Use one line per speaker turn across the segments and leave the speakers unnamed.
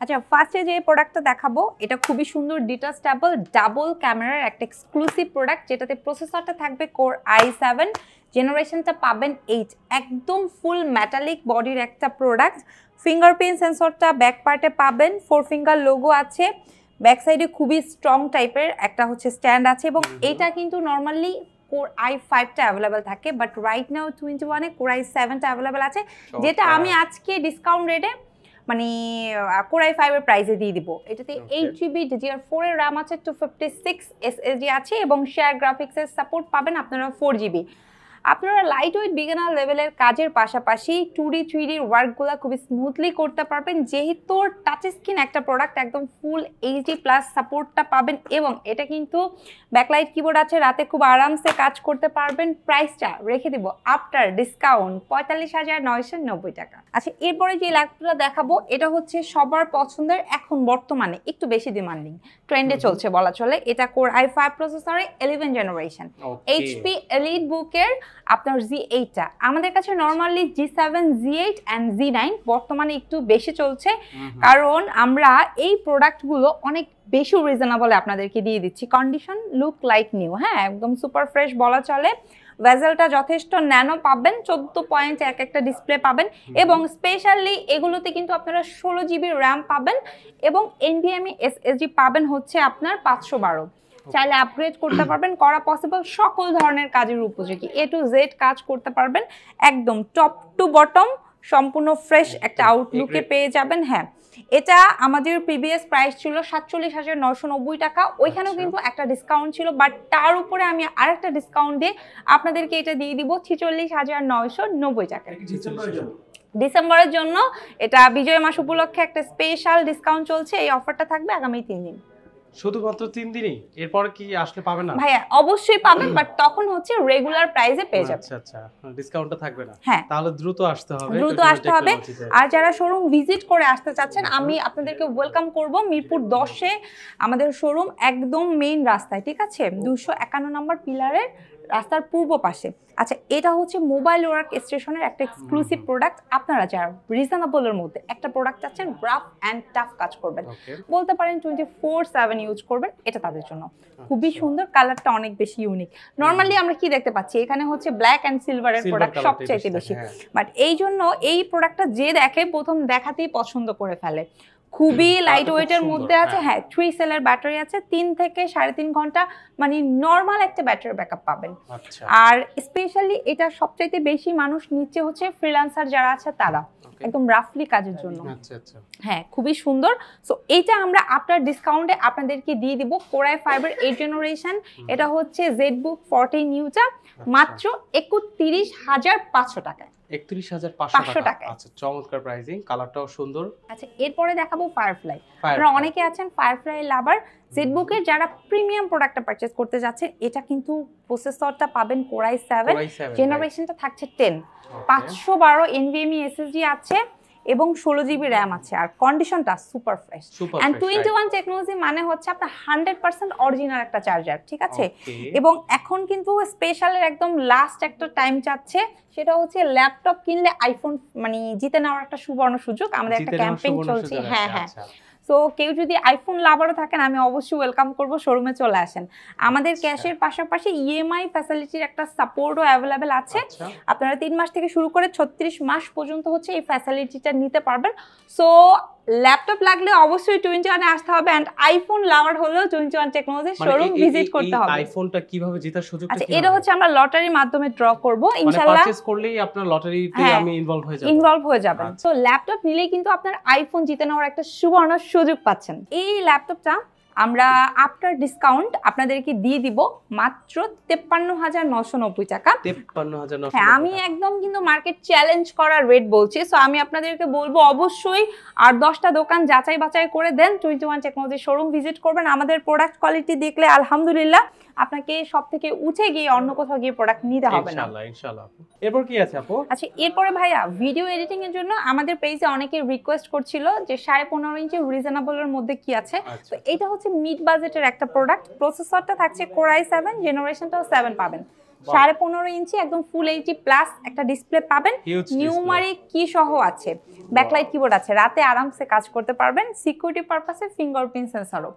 আচ্ছা, ফার্স্টে যে প্রোডাক্টটা দেখাবো এটা খুবই সুন্দর ডিটাচেবল ডাবল ক্যামেরার একটা এক্সক্লুসিভ প্রোডাক্ট, যেটাতে প্রসেসরটা থাকবে কোর i7, জেনারেশনটা পাবেন 8, একদম ফুল মেটালিক বডির একটা প্রোডাক্ট। ফিঙ্গারপ্রিন্ট সেন্সরটা ব্যাক পার্টে পাবেন, 4 ফিঙ্গার লোগো আছে, ব্যাক সাইডে খুবই স্ট্রং টাইপের একটা হচ্ছে স্ট্যান্ড আছে, এবং এটা কিন্তু নর্মালি কোর i5টা অ্যাভেলেবেল থাকে, বাট রাইট নাও 21-এ কোর i7টা অ্যাভেলেবেল আছে, যেটা আমি আজকে ডিসকাউন্ট রেটে মানে কোর i5 এর প্রাইসে দিয়ে দিব। এটাতে 8GB DDR4 এর RAM আছে, 256 SSD আছে, এবং শেয়ার গ্রাফিক্সের সাপোর্ট পাবেন আপনারা 4GB। আপনারা লাইট ওয়েট বিগিনার লেভেলের কাজের পাশাপাশি 2D 3D ওয়ার্কগুলো খুবই স্মুথলি করতে পারবেন, যেহেতু টাচ স্ক্রিন একটা প্রোডাক্ট একদম ফুল HD+ সাপোর্টটা পাবেন, এবং এটা কিন্তু ব্যাকলাইট কিবোর্ড আছে, রাতে খুব আরামসে কাজ করতে পারবেন। প্রাইসটা রেখে দিব আফটার ডিসকাউন্ট 45,990 টাকা। আচ্ছা, এরপরে যে ল্যাপটপটা দেখাবো এটা হচ্ছে সবার পছন্দের, এখন বর্তমানে একটু বেশি ডিমান্ডিং ট্রেন্ডে চলছে বলা চলে। এটা কোর i5 প্রসেসরের 11 জেনারেশন HP এলিটবুকের আপনার Z8টা। আমাদের কাছে normally G7, Z8 and Z9 বর্তমানে একটু বেশি চলছে, কারণ আমরা এই প্রোডাক্টগুলো অনেক বেশি রিজনেবলে আপনাদেরকে দিয়ে দিচ্ছি। কন্ডিশন লুক লাইক নিউ, হ্যাঁ একদম সুপার ফ্রেশ বলা চলে। ভেজেলটা যথেষ্ট ন্যানো পাবেন, 14 এক একটা ডিসপ্লে পাবেন, এবং স্পেশালি এগুলোতে কিন্তু আপনারা 16GB RAM পাবেন, এবং NVMe SSD পাবেন হচ্ছে আপনার 512। চাইলে আপগ্রেড করতে পারবেন, করা পসিবল, সকল ধরনের কাজের উপযোগী, A to Z কাজ করতে পারবেন, একদম টপ টু বটম সম্পূর্ণ ফ্রেশ একটা আউটলুকে পেয়ে যাবেন। হ্যাঁ, এটা আমাদের প্রিভিয়াস প্রাইস ছিল 47,990 টাকা, ওইখানেও কিন্তু একটা ডিসকাউন্ট ছিল, বাট তার উপরে আমি আরেকটা ডিসকাউন্ট দিয়ে আপনাদেরকে এটা দিয়ে দিব 46,990 টাকা। ডিসেম্বরের জন্য এটা বিজয় মাস উপলক্ষে একটা স্পেশাল ডিসকাউন্ট চলছে, এই অফারটা থাকবে আগামী 3 দিন।
শুধুমাত্র 3 দিনই? এরপর কি আসলে পাবেন না?
ভাইয়া অবশ্যই পাবেন, বাট তখন হচ্ছে রেগুলার প্রাইসে পেয়ে যাবেন।
আচ্ছা আচ্ছা, ডিসকাউন্টটা থাকবে না?
হ্যাঁ,
তাহলে দ্রুত আসতে হবে,
দ্রুত আসতে হবে। আর যারা শোরুম ভিজিট করে আসতে চাচ্ছেন, আমি আপনাদেরকে ওয়েলকাম করব মিরপুর 10-এ আমাদের শোরুম, একদম মেইন রাস্তায়, ঠিক আছে, 251 নম্বর পিলারের রাস্তার পূর্ব পাশে। আচ্ছা, এটা হচ্ছে মোবাইল ওয়ার্ক স্টেশনের একটা এক্সক্লুসিভ প্রোডাক্ট। আপনারা যারা রিজনেবলের মধ্যে একটা প্রোডাক্ট চাচ্ছেন, রাফ অ্যান্ড টাফ কাজ করবেন, বলতে পারেন 24/7 ইউজ করবেন, এটা তাদের জন্য খুবই সুন্দর। কালারটা অনেক বেশি ইউনিক। নর্মালি আমরা কি দেখতে পাচ্ছি, এখানে হচ্ছে ব্ল্যাক অ্যান্ড সিলভারের প্রোডাক্ট সবচাইতে বেশি, বাট এই জন্য এই প্রোডাক্টটা যে দেখে প্রথম দেখাতেই পছন্দ করে ফেলে। খুবই লাইট ওয়েটের মধ্যে আছে, হ্যাঁ 3 সেলের ব্যাটারি আছে, 3 থেকে 3.5 ঘন্টা মানে নর্মাল একটা ব্যাটারি ব্যাকআপ পাবেন। আর স্পেশালি এটা সবচাইতে বেশি মানুষ নিচ্ছে হচ্ছে ফ্রিল্যান্সার যারা আছে তারা, একদম রাফলি কাজের জন্য।
আচ্ছা আচ্ছা, হ্যাঁ
খুবই সুন্দর। সো এইটা আমরা আফটার ডিসকাউন্টে আপনাদেরকে দিয়ে দিব কোর i5 এর 8 জেনারেশন। এটা হচ্ছে ZBook 14 নিউটা মাত্র 31,500 টাকায়।
31,500 টাকা। আচ্ছা, চমৎকার প্রাইসিং, কালারটাও সুন্দর।
আচ্ছা, এরপরে দেখাবো ফায়ারফ্লাই। আপনারা অনেকে আছেন ফায়ারফ্লাই লাভার, ZBook-এর যারা প্রিমিয়াম প্রোডাক্টটা পারচেজ করতে যাচ্ছেন, এটা কিন্তু প্রসেসরটা পাবেন কোর i7, জেনারেশনটা থাকছে 10, 512 NVMe SSD আছে, এবং 16GB RAM আছে, আর কন্ডিশনটা super fresh. And 2-in-1 technology মানে হচ্ছে আপনার 100% অরিজিনাল একটা চার্জার, ঠিক আছে। এবং এখন কিন্তু স্পেশালের একদম লাস্ট একটা টাইম চাচ্ছে, সেটা হচ্ছে ল্যাপটপ কিনলে আইফোন মানে জিতে নেওয়ার একটা সুবর্ণ সুযোগ। আমাদের একটা ক্যাম্পেইন চলছে, হ্যাঁ হ্যাঁ। সো কেউ যদি আইফোন লাভারও থাকেন, আমি অবশ্যই ওয়েলকাম করব, শোরুমে চলে আসেন। আমাদের ক্যাশের পাশাপাশি EMI ফ্যাসিলিটির একটা সাপোর্টও অ্যাভেলেবেল আছে। আপনারা 3 মাস থেকে শুরু করে 36 মাস পর্যন্ত হচ্ছে এই ফ্যাসিলিটিটা নিতে পারবেন। সো ল্যাপটপ লাগলে অবশ্যই 21-এ আসতে হবে, এন্ড আইফোন লাভার হলেও 21 টেকনোলজির শোরুম ভিজিট করতে হবে।
আইফোনটা কিভাবে জেতার সুযোগ?
আচ্ছা, এটা হচ্ছে আমরা লটারির মাধ্যমে ড্র করব ইনশাআল্লাহ।
পারচেজ করলেই আপনার লটারিতে আমি ইনভলভ হয়ে যাব।
তো ল্যাপটপ নিলেই কিন্তু আপনার আইফোন জিতে নেওয়ার একটা সুবর্ণ সুযোগ পাচ্ছেন। এই ল্যাপটপটা আমরা আফটার ডিসকাউন্ট আপনাদেরকে দিয়ে দিব মাত্র 53,990 টাকা।
53,990।
হ্যাঁ, আমি একদম কিন্তু মার্কেট চ্যালেঞ্জ করার রেট বলছি। সো আমি আপনাদেরকে বলবো অবশ্যই আর 10টা দোকান যাচাই বাছাই করে দেন, 21 টেকনোলজি শোরুম ভিজিট করবেন। আমাদের প্রোডাক্ট কোয়ালিটি দেখলে আলহামদুলিল্লাহ আপনাকে সব থেকে উঠে গিয়ে অন্য কোথাও গিয়ে প্রোডাক্ট নিতে হবে না,
ইনশাআল্লাহ ইনশাআল্লাহ। এরপর কি আছে আপু?
আচ্ছা, এরপরে ভাইয়া ভিডিও এডিটিং এর জন্য আমাদের পেজে অনেকে রিকোয়েস্ট করছিল যে 15.5 ইঞ্চি রিজনেবলের মধ্যে কি আছে। তো এটা হচ্ছে মিড বাজেটের একটা প্রোডাক্ট। প্রসেসরটা থাকছে কোর i7, জেনারেশনটাও 7 পাবেন, 15.5 ইঞ্চি একদম ফুল এইচডি প্লাস একটা ডিসপ্লে পাবেন, নিউমারিক কি সহ আছে, ব্যাকলাইট কিবোর্ড আছে, রাতে আরামসে কাজ করতে পারবেন, সিকিউরিটি পারপাসে ফিঙ্গারপ্রিন্ট সেন্সরও।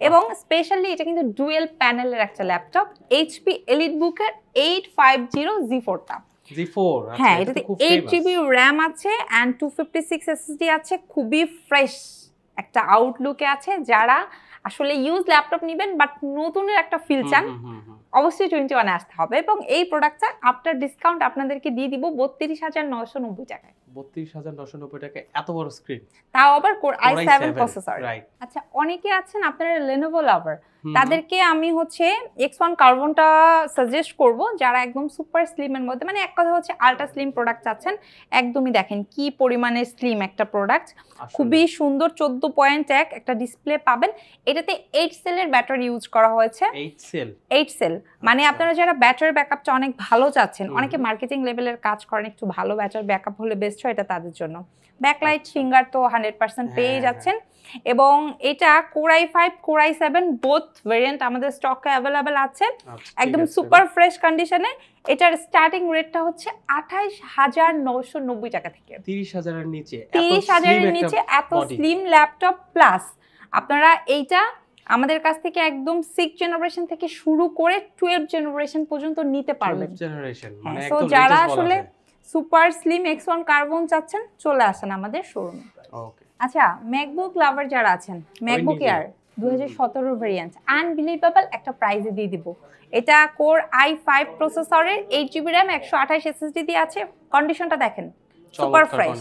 এবং স্পেশালি এটা কিন্তু ডুয়েল প্যানেলের একটা ল্যাপটপ, এইচপি এলিটবুকের 850 জি4টা। হ্যাঁ, এটাতে 8GB র্যাম আছে অ্যান্ড 256 এসএসডি আছে, খুবই ফ্রেশ একটা আউটলুকে আছে। যারা আসলে ইউজ ল্যাপটপ নেবেন বাট নতুনের একটা ফিল চান, অবশ্যই 21 আসতে হবে। এবং এই প্রোডাক্টটা আফটার ডিসকাউন্ট আপনাদেরকে দিয়ে দিব 32,990 টাকায়।
32,990 টাকায় এত বড় স্ক্রিন,
তাও আবার কোর i7 প্রসেসর। আচ্ছা, অনেকে আছেন আপনারা Lenovo লাভার, তাদেরকে আমি হচ্ছে X1 কার্বনটা সাজেস্ট করব, যারা একদম সুপার স্লিমের মধ্যে, মানে এক কথা হচ্ছে আলট্রা স্লিম প্রোডাক্ট চাচ্ছেন। একদমই দেখেন কি পরিমাণে স্লিম একটা প্রোডাক্ট, খুবই সুন্দর 14.1 একটা ডিসপ্লে পাবেন। এটাতে 8 সেলের ব্যাটারি ইউজ করা হয়েছে। 8 সেল মানে আপনারা যারা ব্যাটারি ব্যাকআপটা অনেক ভালো চাচ্ছেন, অনেকে মার্কেটিং লেভেলের কাজ করেন, একটু ভালো ব্যাটারি ব্যাকআপ হলে বেস্ট হয়, এটা তাদের জন্য। ব্যাকলাইট ফিঙ্গার তো 100% পেয়ে যাচ্ছেন। এবং এটা core i5 core i7 both variant আমাদের স্টকে অ্যাভেলেবেল আছে, একদম সুপার ফ্রেশ কন্ডিশনে। এটার স্টার্টিং রেটটা হচ্ছে 28,990 টাকা থেকে।
30,000 এর নিচে,
30,000 এর নিচে এত স্লিম ল্যাপটপ প্লাস আপনারা এইটা আমাদের কাছ থেকে একদম 6 জেনারেশন থেকে শুরু করে 12 জেনারেশন পর্যন্ত নিতে পারবেন। মানে একদম যারা আসলে সুপার স্লিম X1 কার্বন চাচ্ছেন, চলে আসেন আমাদের শোরুমে। ওকে, আচ্ছা, ম্যাকবুক লাভার যারা আছেন, ম্যাকবুক এয়ার 2017 ভেরিয়েন্ট আনবিলিভেবল একটা প্রাইসে দিয়ে দিব। এটা কোর i5 প্রসেসরের 8GB র্যাম 128 এসএসডি দিয়ে আছে। কন্ডিশনটা দেখেন, সুপার ফ্রেশ।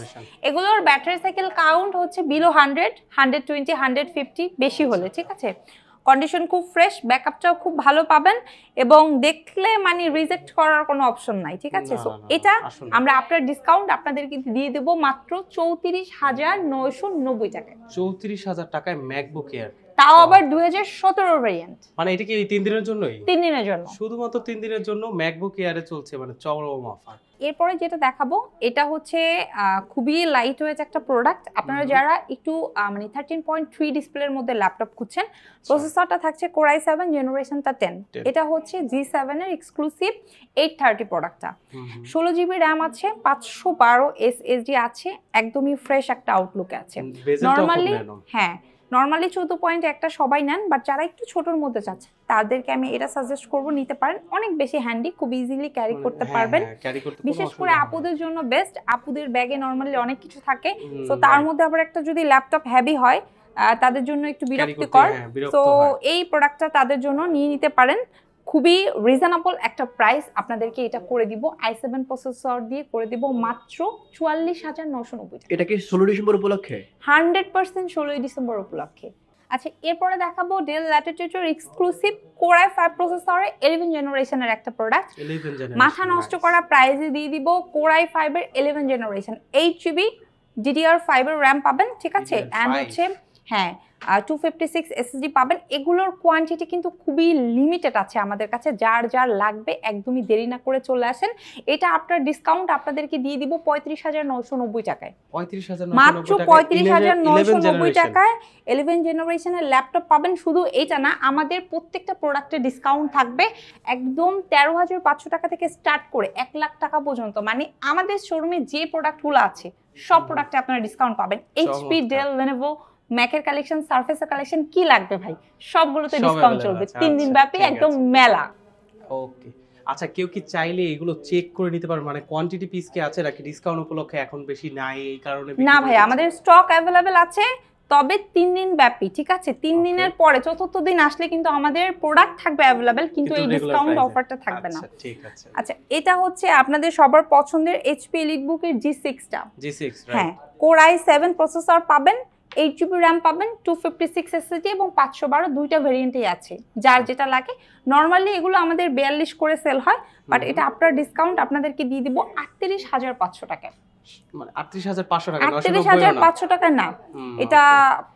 এগুলোর ব্যাটারি সাইকেল কাউন্ট হচ্ছে বিলো 100, 120, 150 বেশি হলে, ঠিক আছে। কন্ডিশন খুব ফ্রেশ, ব্যাকআপটাও খুব ভালো পাবেন এবং দেখলে মানে রিজেক্ট করার কোনো অপশন নাই, ঠিক আছে। সো এটা আমরা আপনার ডিসকাউন্ট আপনাদেরকে দিয়ে দেব মাত্র 34,990 টাকায়।
34,000 টাকায় ম্যাকবুক এয়ার,
তাও আবার 2017 ভেরিয়েন্ট।
মানে এটা কি এই 3 দিনের জন্যই?
3 দিনের জন্য,
শুধুমাত্র 3 দিনের জন্য ম্যাকবুক এয়ারে চলছে মানে চরম অফার।
এরপরে যেটা দেখাবো এটা হচ্ছে খুবই লাইট ওয়েট একটা প্রোডাক্ট। আপনারা যারা একটু মানে 13.3 ডিসপ্লের মধ্যে ল্যাপটপ খুঁজছেন, প্রসেসরটা থাকছে কোর i7 জেনারেশনটা 10। এটা হচ্ছে G7 এর এক্সক্লুসিভ 830 প্রোডাক্টটা। 16GB র্যাম আছে, 512 এসএসডি আছে, একদমই ফ্রেশ একটা আউটলুকে আছে। নরমালি নরমালি 14.1টা সবাই নেন, বাট যারা একটু ছোটর মধ্যে চাচ্ছে তাদেরকে আমি এটা সাজেস্ট করব, নিতে পারেন। অনেক বেশি হ্যান্ডি, খুব ইজিলি ক্যারি করতে পারবেন। বিশেষ করে আপুদের জন্য বেস্ট, আপুদের ব্যাগে নরমালি অনেক কিছু থাকে, তো তার মধ্যে আবার একটা যদি ল্যাপটপ হেভি হয় তাদের জন্য একটু বিরক্তিকর। তো এই প্রোডাক্টটা তাদের জন্য নিয়ে নিতে পারেন। খুবই রিজনেবল একটা প্রাইস আপনাদেরকে এটা করে দিব, i7 প্রসেসর দিয়ে করে দিব মাত্র 44,990 টাকা।
এটা কি 16 ডিসেম্বর উপলক্ষে?
100% 16 ডিসেম্বর উপলক্ষে। আচ্ছা, এরপরে দেখাবো ডেল ল্যাটিটিউডের এক্সক্লুসিভ কোর i5 প্রসেসরে 11 জেনারেশনের একটা প্রোডাক্ট। মাথা নষ্ট করা প্রাইসে দিয়ে দিব কোর i5 এর 11 জেনারেশন 8GB DDR5 এর র্যাম পাবেন, ঠিক আছে। এন্ড হচ্ছে 256 এসএসডি পাবেন। এগুলোর কোয়ান্টিটি কিন্তু খুবই লিমিটেড আছে আমাদের কাছে, যার যার লাগবে একদমই দেরি না করে চলে আসেন। এটা আপনার ডিসকাউন্ট আপনাদেরকে দিয়ে দিব 35,990 টাকায়। মাত্র 35,990 টাকায় 11 জেনারেশনের ল্যাপটপ পাবেন। শুধু এটা না, আমাদের প্রত্যেকটা প্রোডাক্টে ডিসকাউন্ট থাকবে একদম 13,500 টাকা থেকে স্টার্ট করে 1 লাখ টাকা পর্যন্ত। মানে আমাদের শোরুমে যে প্রোডাক্টগুলো আছে সব প্রোডাক্টে আপনারা ডিসকাউন্ট পাবেন। এইচপি, ডেল, লেনোভো, ম্যাকের কালেকশন, সারফেসের কালেকশন, কি লাগবে ভাই সবগুলোতে ডিসকাউন্ট চলবে 3 দিন ব্যাপী, একদম মেলা।
ওকে, আচ্ছা, কেউ কি চাইলে এগুলো চেক করে নিতে পারে? মানে কোয়ান্টিটি পিস কি আছে নাকি ডিসকাউন্ট উপলক্ষে এখন বেশি নাই এই কারণে?
না ভাই, আমাদের স্টক অ্যাভেলেবেল আছে, তবে 3 দিন ব্যাপী, ঠিক আছে। 3 দিনের পরে চতুর্থ দিন আসলে কিন্তু আমাদের প্রোডাক্ট থাকবে অ্যাভেলেবেল, কিন্তু এই ডিসকাউন্ট অফারটা থাকবে না।
ঠিক আছে।
আচ্ছা, এটা হচ্ছে আপনাদের সবার পছন্দের এইচপি এলিটবুকের G6টা। হ্যাঁ, কোর i7 প্রসেসর পাবেন, 8GB র্যাম পাবেন, 256 এসএসডি এবং 512 দুইটা ভেরিয়েন্টই আছে, যার যেটা লাগে। নরমালি এগুলো আমাদের 42 করে সেল হয়, বাট এটা আপনার ডিসকাউন্ট আপনাদেরকে দিয়ে দিব 38,500 টাকায়।
মানে 38,500 টাকা,
38,500 টাকা না, এটা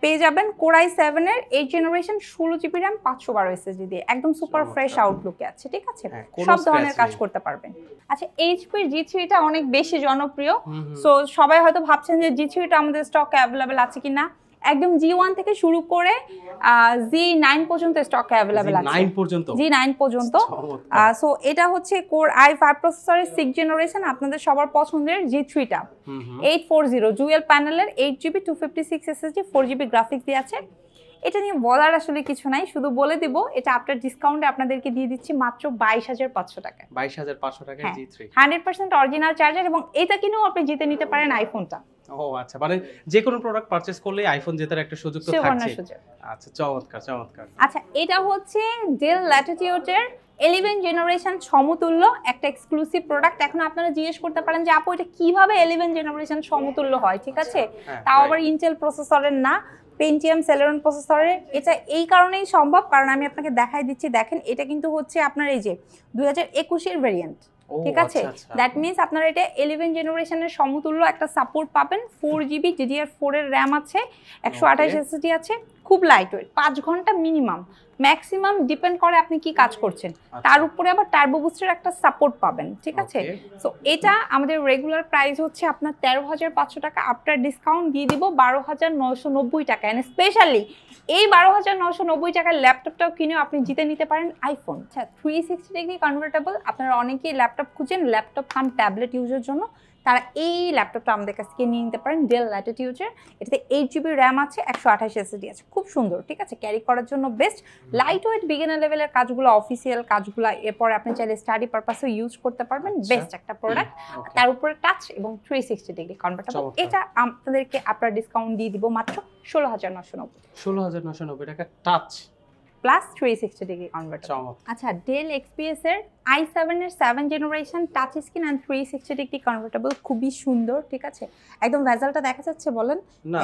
পেয়ে যাবেন কোর i7 এর 8 জেনারেশন 16GB র্যাম 512 এসএসডি দিয়ে, একদম সুপার ফ্রেশ আউটলুকে আছে, ঠিক আছে। সব ধরনের কাজ করতে পারবেন। আচ্ছা, এইচপি G3টা অনেক বেশি জনপ্রিয়, সো সবাই হয়তো ভাবছেন যে G3টা আমাদের স্টকে অ্যাভেলেবেল আছে কিনা। একদম G1 থেকে শুরু করে Z9 পর্যন্ত স্টকে অ্যাভেলেবেল আছে।
Z9 পর্যন্ত?
Z9 পর্যন্ত। সো এটা হচ্ছে কোর i5 প্রসেসরের 6th জেনারেশন, আপনাদের সবার পছন্দের G3টা 840 ডুয়াল প্যানেলের 8GB 256 SSD 4GB গ্রাফিক্স দিয়ে আছে। এটা নিয়ে বলার আসলে কিছু নাই, শুধু বলে দিব এটা আফটার ডিসকাউন্টে আপনাদেরকে দিয়ে দিচ্ছি মাত্র 22,500 টাকায়।
22,500 টাকায় G3
100% অরিজিনাল চার্জার, এবং এটা কিনেও আপনি জিতে নিতে পারেন আইফোনটা।
ও আচ্ছা, মানে যে কোনো প্রোডাক্ট পারচেজ করলে আইফোন জেতার একটা সুযোগ তো থাকছে। আচ্ছা, চমৎকার চমৎকার।
আচ্ছা, এটা হচ্ছে ডেল ল্যাটিটিউডের 11 জেনারেশন সমতুল্য একটা এক্সক্লুসিভ প্রোডাক্ট। এখন আপনারা জিজ্ঞেস করতে পারেন যে আপু এটা কিভাবে 11 জেনারেশন সমতুল্য হয়, ঠিক আছে, তাও আবার ইন্টেল প্রসেসরের না, পেন্টিয়াম সেলেরন প্রসেসরের। এটা এই কারণেই সম্ভব কারণ আমি আপনাকে দেখাই দিচ্ছি, দেখেন এটা কিন্তু হচ্ছে আপনার এই যে 2021 এর ভেরিয়েন্ট, ঠিক আছে। দ্যাট মিনস আপনারা এটা 11 জেনারেশনের সমতুল্য একটা সাপোর্ট পাবেন। 4GB DDR4 এর র্যাম আছে, 128 SSD আছে, খুব লাইট ওয়েট, 5 ঘন্টা মিনিমাম, ম্যাক্সিমাম ডিপেন্ড করে আপনি কি কাজ করছেন, তার উপরে আবার টার্বো বুস্টের একটা সাপোর্ট পাবেন, ঠিক আছে। সো এটা আমাদের রেগুলার প্রাইস হচ্ছে আপনার 13,500 টাকা, আফটার ডিসকাউন্ট দিয়ে দিব 12,990 টাকা। এন্ড স্পেশালি এই 12,990 টাকার ল্যাপটপটাও কিনে আপনি জিতে নিতে পারেন আইফোন। আচ্ছা, 360 ডিগ্রি কনভার্টেবল, আপনারা অনেকেই ল্যাপটপ খুঁজেন ল্যাপটপ কাম ট্যাবলেট ইউজের জন্য, তারা এই ল্যাপটপটা আমাদের কাছ থেকে নিয়ে নিতে পারেন ডেল ল্যাটিটিউডের। এটাতে 8GB র্যাম আছে, 128 SSD আছে, খুব সুন্দর, ঠিক আছে, ক্যারি করার জন্য বেস্ট, লাইট ওয়েট, বিগিনার লেভেলের কাজগুলো, অফিসিয়াল কাজগুলো, এরপর আপনি চাইলে স্টাডি পারপাসেও ইউজ করতে পারবেন, বেস্ট একটা প্রোডাক্ট। তার উপরে টাচ এবং 360 ডিগ্রি কনভার্টেবল। এটা আপনাদেরকে আপনার ডিসকাউন্ট দিয়ে দিব মাত্র 16,990।
16,990 টাকা টাচ
প্লাস 360 ডিগ্রি কনভার্টেবল। আচ্ছা, ডেল XPS এর i7 এর 7 generation touch screen and 360 degree convertible, খুবই সুন্দর, ঠিক আছে, একদম ভেজালটা দেখা যাচ্ছে বলেন,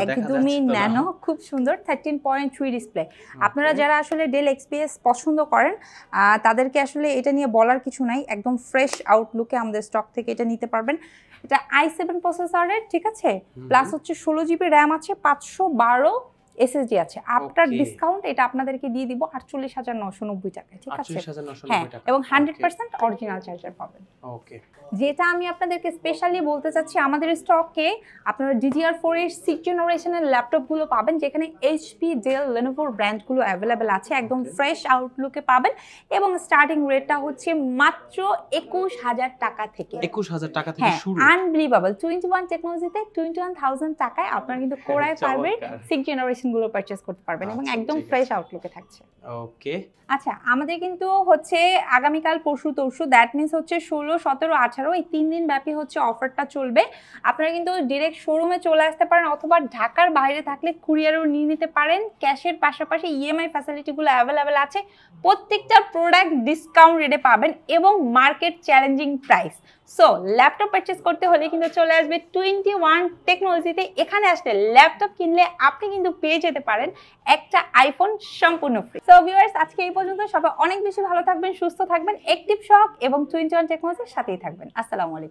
একদমই ন্যানো, খুব সুন্দর, 13.3 ডিসপ্লে। আপনারা যারা আসলে ডেল XPS পছন্দ করেন তাদেরকে আসলে এটা নিয়ে বলার কিছু নাই, একদম ফ্রেশ আউটলুকে আমাদের স্টক থেকে এটা নিতে পারবেন। এটা i7 প্রসেসরের, ঠিক আছে, প্লাস হচ্ছে 16GB র্যাম আছে, 512 SSD আছে। আফটার ডিসকাউন্ট এটা আপনাদেরকে দিয়ে দিব 48,990 টাকায়, ঠিক আছে, হ্যাঁ, এবং 100% অরিজিনাল চার্জার পাবেন। ওকে, যেটা আমি আপনাদেরকে স্পেশালি বলতে চাচ্ছি, আমাদের স্টকে আপনারা DDR4 এর 6th জেনারেশনের ল্যাপটপগুলো পাবেন, যেখানে HP, ডেল, লেনোভোর ব্র্যান্ডগুলো অ্যাভেলেবেল আছে, একদম ফ্রেশ আউটলুকে পাবেন, এবং স্টার্টিং রেটটা হচ্ছে মাত্র 21,000 টাকা থেকে।
21,000 টাকা থেকে শুরু,
আনবিলিভেবল। 21 টেকনোলজিতে 21,000 টাকায় আপনারা কিন্তু কোর i5 এর 6th জেনারেশন গুলো পারচেজ করতে পারবেন, এবং একদম ফ্রেশ আউটলুকে থাকছে। ওকে, আচ্ছা, আমাদের কিন্তু হচ্ছে আগামীকাল, পরশু, তরশু, দ্যাট মিনস হচ্ছে 16, 17, 18 এই 3 দিন ব্যাপী হচ্ছে অফারটা চলবে। আপনারা কিন্তু ডিরেক্ট শোরুমে চলে আসতে পারেন, অথবা ঢাকার বাইরে থাকলে কুরিয়ারও নিয়ে নিতে পারেন। ক্যাশের পাশাপাশি EMI ফ্যাসিলিটিগুলো অ্যাভেলেবেল আছে। প্রত্যেকটা প্রোডাক্ট ডিসকাউন্ট রেটে পাবেন এবং market challenging price. So laptop purchase করতে হলে কিন্তু চলে আসবে 21 টেকনোলজিতে। এখানে আসলে ল্যাপটপ কিনলে আপনি কিন্তু পেয়ে যেতে পারেন একটা আইফোন সম্পূর্ণ ফ্রি। সো ভিউয়ার্স, আজকে এই পর্যন্ত। সবাই অনেক বেশি ভালো থাকবেন, সুস্থ থাকবেন, অ্যাক্টিভ শক এবং 21 টেকনোলজির সাথেই থাকবেন। আসসালামু আলাইকুম।